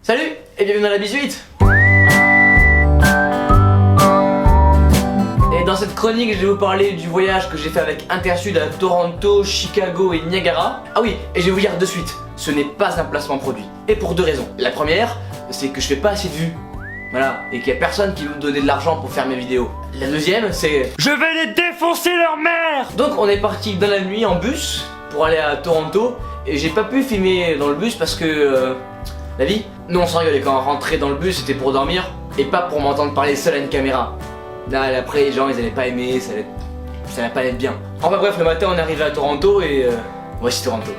Salut et bienvenue dans la Bisuite. Et dans cette chronique, je vais vous parler du voyage que j'ai fait avec Intersud à Toronto, Chicago et Niagara. Ah oui, et je vais vous dire de suite, ce n'est pas un placement produit. Et pour deux raisons. La première, c'est que je fais pas assez de vues. Voilà, et qu'il y a personne qui veut me donner de l'argent pour faire mes vidéos. La deuxième, c'est... je vais les défoncer leur mère. Donc on est parti dans la nuit en bus pour aller à Toronto. Et j'ai pas pu filmer dans le bus parce que... la vie. Nous on s'en rigolait quand on rentrait dans le bus, c'était pour dormir. Et pas pour m'entendre parler seul à une caméra. Là après les gens ils allaient pas aimer, ça allait pas être bien. Enfin bref, le matin on est arrivé à Toronto et... voici Toronto.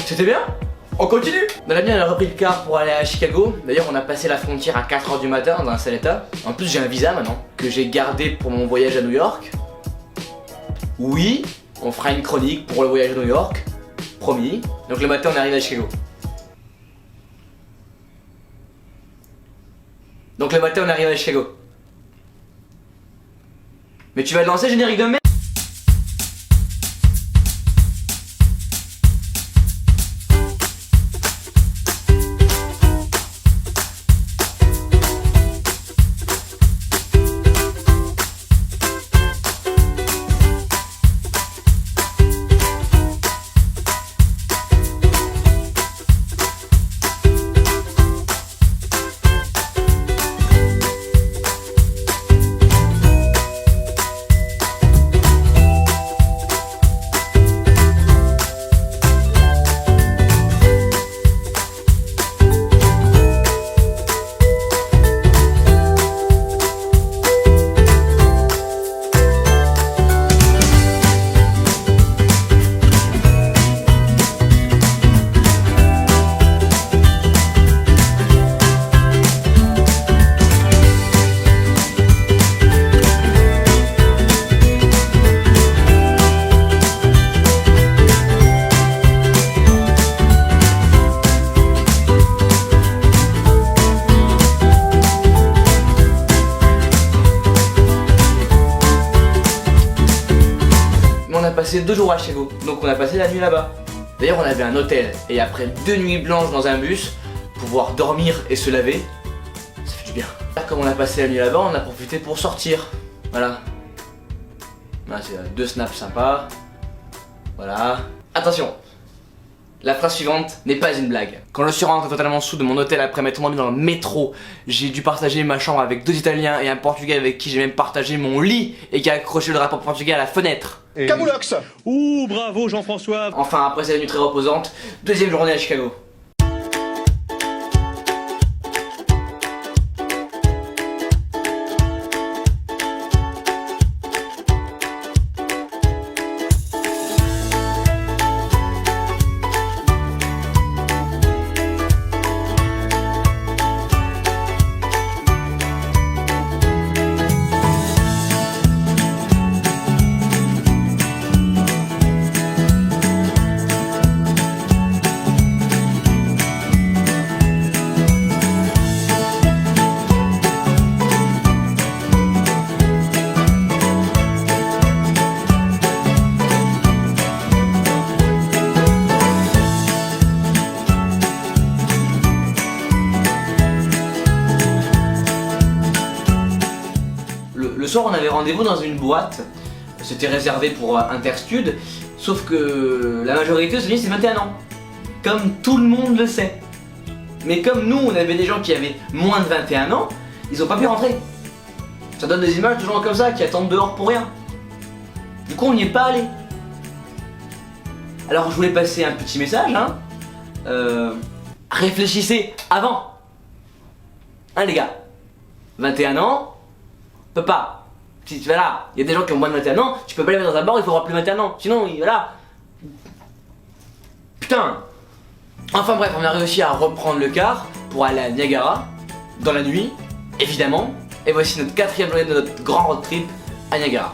C'était bien? On continue. Dans la vie, on a repris le car pour aller à Chicago. D'ailleurs, on a passé la frontière à 4 h du matin dans un sale état. En plus, j'ai un visa maintenant que j'ai gardé pour mon voyage à New York. Oui, on fera une chronique pour le voyage à New York. Promis. Donc le matin, on est arrivé à Chicago. Donc le matin, on est arrivé à Chicago. Mais tu vas te lancer, générique de merde? On a passé 2 jours à Chicago, donc on a passé la nuit là-bas. D'ailleurs on avait un hôtel, et après 2 nuits blanches dans un bus, pouvoir dormir et se laver, ça fait du bien. Comme on a passé la nuit là-bas, on a profité pour sortir. Voilà. Voilà, c'est 2 snaps sympas. Voilà. Attention, la phrase suivante n'est pas une blague. Quand je suis rentré totalement sous de mon hôtel après m'être rendu dans le métro, j'ai dû partager ma chambre avec 2 Italiens et un Portugais avec qui j'ai même partagé mon lit et qui a accroché le drapeau portugais à la fenêtre. Camoulox. Ouh, bravo Jean-François. Enfin, après cette nuit très reposante, deuxième journée à Chicago. le soir on avait rendez-vous dans une boîte, c'était réservé pour Interstud, sauf que la majorité se dit c'est 21 ans, comme tout le monde le sait. Mais comme nous on avait des gens qui avaient moins de 21 ans, ils ont pas pu rentrer. Ça donne des images de gens comme ça qui attendent dehors pour rien. Du coup on n'y est pas allé. Alors je voulais passer un petit message, hein. Réfléchissez avant. Hein les gars, 21 ans, peut pas. Si voilà, il y a des gens qui ont moins de 21 ans, tu peux pas les mettre dans un bar, il faudra plus de 21 ans. Sinon, voilà. Putain. Enfin bref, on a réussi à reprendre le car pour aller à Niagara, dans la nuit, évidemment. Et voici notre 4e journée de notre grand road trip à Niagara.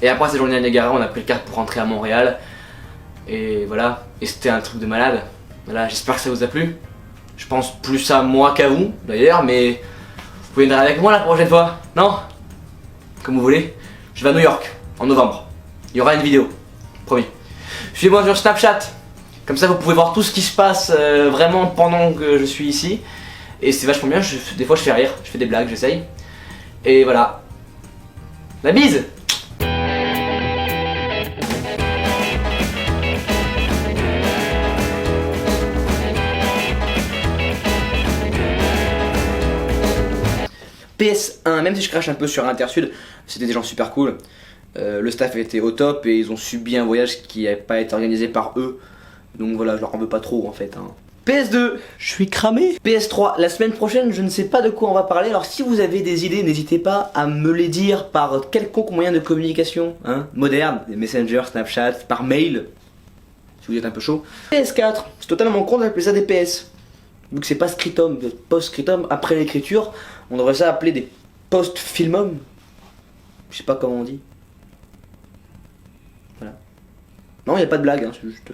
Et après cette journée à Niagara, on a pris le car pour rentrer à Montréal. Et voilà, et c'était un truc de malade. Voilà, j'espère que ça vous a plu. Je pense plus à moi qu'à vous d'ailleurs, mais vous viendrez avec moi la prochaine fois, non? Comme vous voulez. Je vais à New York en novembre. Il y aura une vidéo, promis. Suivez-moi sur Snapchat. Comme ça vous pouvez voir tout ce qui se passe vraiment pendant que je suis ici. Et c'est vachement bien, des fois je fais rire, je fais des blagues, j'essaye. Et voilà. La bise! PS1, même si je crache un peu sur Intersud, c'était des gens super cool. Le staff était au top et ils ont subi un voyage qui n'avait pas été organisé par eux. Donc voilà, je leur en veux pas trop en fait. Hein. PS2, je suis cramé. PS3, la semaine prochaine, je ne sais pas de quoi on va parler. Alors si vous avez des idées, n'hésitez pas à me les dire par quelconque moyen de communication hein, moderne, des Messenger, Snapchat, par mail, si vous êtes un peu chaud. PS4, c'est totalement con d'appeler ça des PS. Vu que c'est pas scriptum, post-scriptum, après l'écriture, on devrait ça appeler des post-filmum. Je sais pas comment on dit. Voilà. Non, il n'y a pas de blague, hein, c'est juste...